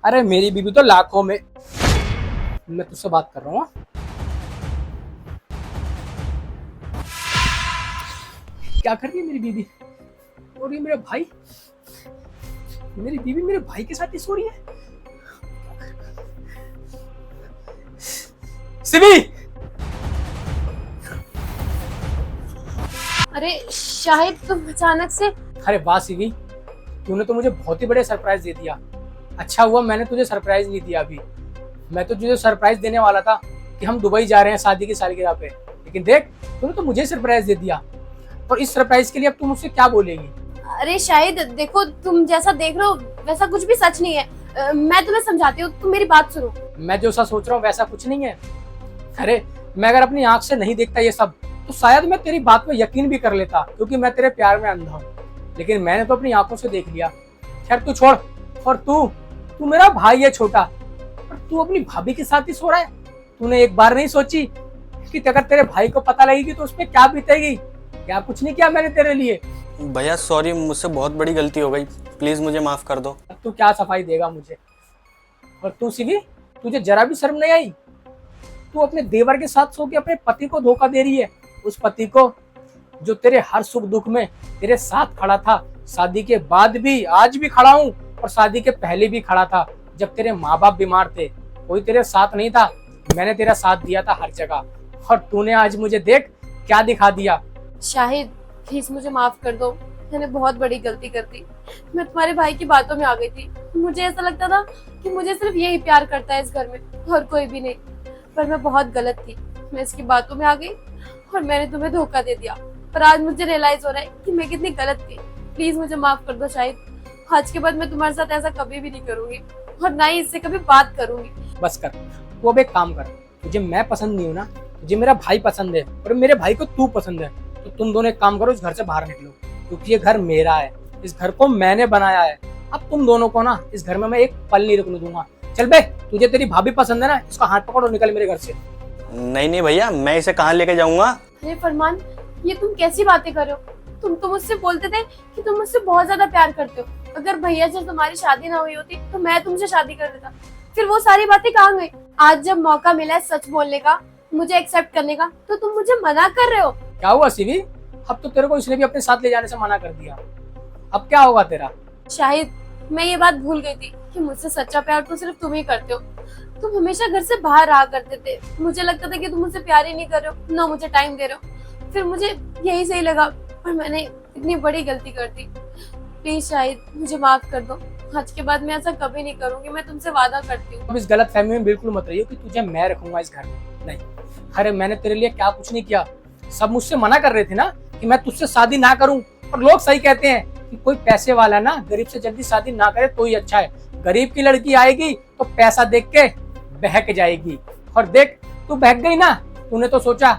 अरे मेरी बीबी तो लाखों में। मैं तुझसे बात कर रहा हूँ। क्या कर रही है मेरी बीबी? और ये मेरा भाई, मेरी बीबी मेरे भाई के साथ ही सो रही है। सिमी! अरे शाहिद, तुम अचानक से। अरे वाह सिमी, तूने तो मुझे बहुत ही बड़े सरप्राइज दे दिया। अच्छा हुआ मैंने तुझे सरप्राइज नहीं दिया अभी। मैं तो तुझे सरप्राइज देने वाला था कि हम दुबई जा रहे हैं शादी की सालगिरह पे, लेकिन देख तूने तो मुझे सरप्राइज दे दिया। और इस सरप्राइज के लिए अब तू मुझसे क्या बोलेगी? अरे शाहिद देखो, तुम जैसा देख रहे हो वैसा कुछ भी सच नहीं है। मैं तुम्हें समझाती हूँ, तुम मेरी बात सुनो। मैं जो सा सोच रहा हूँ वैसा कुछ नहीं है। अरे मैं अगर अपनी आंख से नहीं देखता ये सब तो शायद मैं तेरी बात पे यकीन भी कर लेता, क्योंकि मैं तेरे प्यार में अंधा हूँ। लेकिन मैंने तो अपनी आंखों से देख लिया। खैर तू छोड़। और तू तू मेरा भाई है छोटा, और तू अपनी भाभी के साथ ही सो रहा है। तूने एक बार नहीं सोची कि अगर तेरे भाई को पता लगेगी तो उसपे क्या बीतेगी? क्या कुछ नहीं किया मैंने तेरे लिए? भैया सॉरी, मुझसे बहुत बड़ी गलती हो गई, प्लीज मुझे माफ कर दो। अब तू क्या सफाई देगा मुझे? और तू सिवी, तुझे जरा भी शर्म नहीं आई? तू अपने देवर के साथ सो के अपने पति को धोखा दे रही है। उस पति को जो तेरे हर सुख दुख में तेरे साथ खड़ा था, शादी के बाद भी, आज भी खड़ा हूँ, और शादी के पहले भी खड़ा था। जब तेरे माँ बाप बीमार थे कोई तेरे साथ नहीं था, मैंने तेरा साथ दिया था हर जगह। और तूने आज मुझे देख क्या दिखा दिया। शाहिद प्लीज मुझे माफ कर दो, मैंने बहुत बड़ी गलती कर दी। मैं तुम्हारे भाई की बातों में आ गई थी। मुझे ऐसा लगता था कि मुझे सिर्फ यही प्यार करता है इस घर में, और कोई भी नहीं। पर मैं बहुत गलत थी, मैं इसकी बातों में आ गई और मैंने तुम्हें धोखा दे दिया। पर आज मुझे रियलाइज हो रहा है कि मैं कितनी गलत थी। प्लीज मुझे माफ कर दो शाहिद। आज के बाद मैं तुम्हारे साथ ऐसा कभी भी नहीं करूंगी, और ना ही इससे कभी बात करूंगी। बस कर। तू अब एक काम कर, तुझे मैं पसंद नहीं हूँ ना, तुझे मेरा भाई पसंद है और मेरे भाई को तू पसंद है, तो तुम दोनों एक काम करो, इस घर से बाहर निकलो, क्योंकि ये घर मेरा है। इस घर को मैंने बनाया है। अब तुम दोनों को ना इस घर में मैं एक पल नहीं रुकने दूंगा। चल बे, तुझे तेरी भाभी पसंद है ना, इसका हाथ पकड़ो, निकल मेरे घर से। नहीं भैया, मैं इसे कहाँ लेके जाऊंगा? अरे फरमान, ये तुम कैसी बातें कर रहे हो? तुम तो मुझसे बोलते थे कि तुम मुझसे बहुत ज्यादा प्यार करते हो। अगर भैया से तुम्हारी शादी ना हुई होती तो मैं तुमसे शादी कर देता। फिर वो सारी बातें कहाँ गई? आज जब मौका मिला है सच बोलने का, मुझे एक्सेप्ट करने का, तो तुम मुझे मना कर रहे हो। क्या हुआ सिवी? अब तो तेरे को इसने भी अपने साथ ले जाने से मना कर दिया। अब क्या होगा तेरा? शाहिद मैं ये बात भूल गई थी कि मुझसे सच्चा प्यार तो सिर्फ तुम ही करते हो। तुम हमेशा घर से बाहर रहा करते थे। मुझे लगता था कि तुम मुझसे प्यार ही नहीं कर रहे हो, ना मुझे टाइम दे रहे हो। फिर मुझे यही सही लगा, पर मैंने इतनी बड़ी गलती कर दी। प्लीज शाहिद मुझे माफ कर दो। आज के बाद मैं ऐसा कभी नहीं करूंगी, मैं तुमसे वादा करती हूँ। अब इस गलत फहमी में बिल्कुल मत रहियो कि तुझे मैं रखूंगा इस घर में। नहीं, अरे मैंने तेरे लिए क्या कुछ नहीं किया। सब मुझसे मना कर रहे थे ना कि मैं तुझसे शादी ना करूं, और लोग सही कहते हैं कि कोई पैसे वाला ना गरीब से जल्दी शादी ना करे तो ही अच्छा है। गरीब की लड़की आएगी तो पैसा देख के बहक जाएगी, और देख तू बहक गई ना। तूने तो सोचा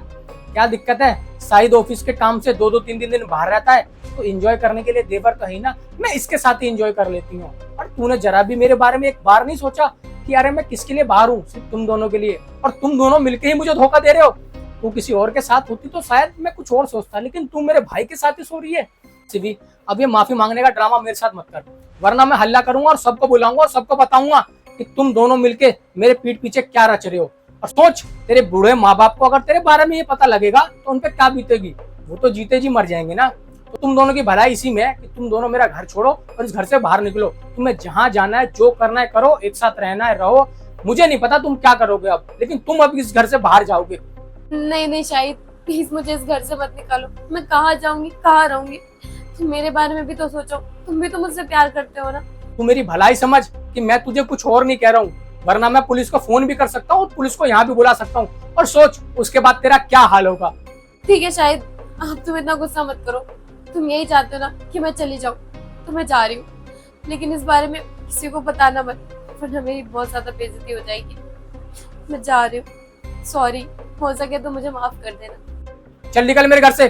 क्या दिक्कत है, शाहिद ऑफिस के काम से 2-2 3 दिन बाहर रहता है, तो एंजॉय करने के लिए देवर तो है ना, मैं इसके साथ ही एंजॉय कर लेती हूँ। और तूने जरा भी मेरे बारे में एक बार नहीं सोचा कि अरे मैं किसके लिए बाहर हूँ, सिर्फ तुम दोनों के लिए। और तुम दोनों मिलके ही मुझे धोखा दे रहे हो। तू किसी और के साथ होती तो शायद मैं कुछ और सोचता, लेकिन तू मेरे भाई के साथ ही सो रही है। सिवी, अब ये माफी मांगने का ड्रामा मेरे साथ मत कर, वरना मैं हल्ला करूंगा और सबको बुलाऊंगा और सबको बताऊंगा कि तुम दोनों मिलके मेरे पीठ पीछे क्या रच रहे हो। और सोच, तेरे बूढ़े माँ बाप को अगर तेरे बारे में ये पता लगेगा तो उनपे क्या बीतेगी। वो तो जीते जी मर जाएंगे ना। तो तुम दोनों की भलाई इसी में है कि तुम दोनों मेरा घर छोड़ो और इस घर से बाहर निकलो। तुम्हें जहां जाना है, जो करना है करो, एक साथ रहना है रहो। मुझे नहीं पता तुम क्या करोगे अब, लेकिन तुम अब इस घर से बाहर जाओगे। नहीं नहीं शाहिद, प्लीज मुझे इस घर से मत निकालो। मैं कहाँ जाऊंगी, कहाँ रहूंगी? तुम मेरे बारे में भी तो सोचो, तुम भी तो मुझसे प्यार करते हो ना। तू मेरी भलाई समझ कि मैं तुझे कुछ और नहीं कह रहा हूँ, वरना मैं पुलिस को फोन भी कर सकता हूँ, पुलिस को यहाँ भी बुला सकता हूँ। और सोच उसके बाद तेरा क्या हाल होगा। ठीक है शाहिद, आप तुम इतना गुस्सा मत करो। तुम यही चाहते हो ना कि मैं चली जाऊँ, तो मैं जा रही हूँ। लेकिन इस बारे में किसी को बताना मत, वरना मेरी बहुत ज्यादा बेइज्जती हो जाएगी। मैं जा रही हूँ, सॉरी। हो सके तो मुझे माफ कर देना। चल निकल मेरे घर से।